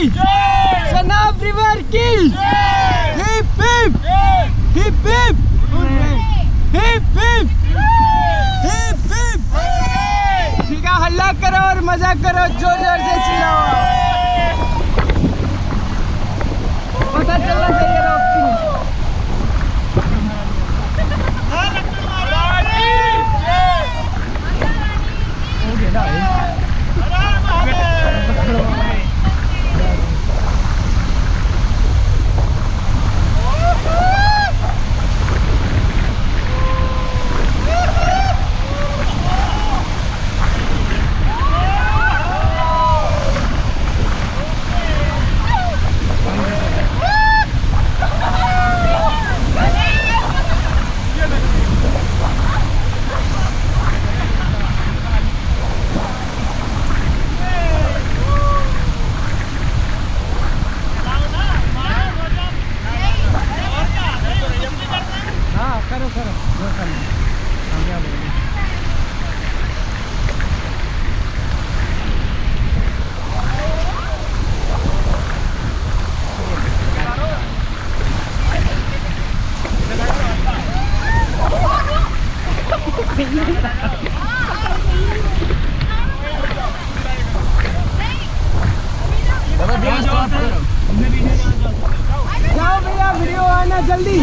Chenab river की hip hip hip hip hip hip hip hip. ठीक है, हल्ला करो और मजा करो, जोर जोर से चिल्लाओ। पता चलना चाहिए राफ्टिंग। जाओ भैया, वीडियो आना जल्दी।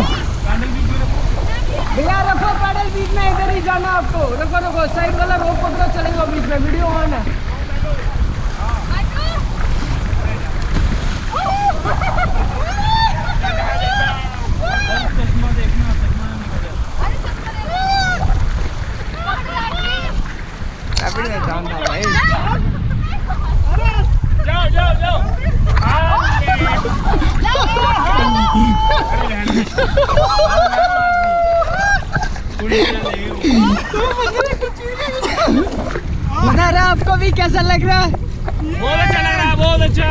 भैया रखो पैडल बीच में, इधर ही जाना आपको। रखो रखो, साइड वाला रोप पकड़ो, चलेगा बीच में, वीडियो आना। जाओ जाओ जाओ। बता रहा आपको भी कैसा लग रहा है? बहुत अच्छा लग रहा है, बहुत अच्छा।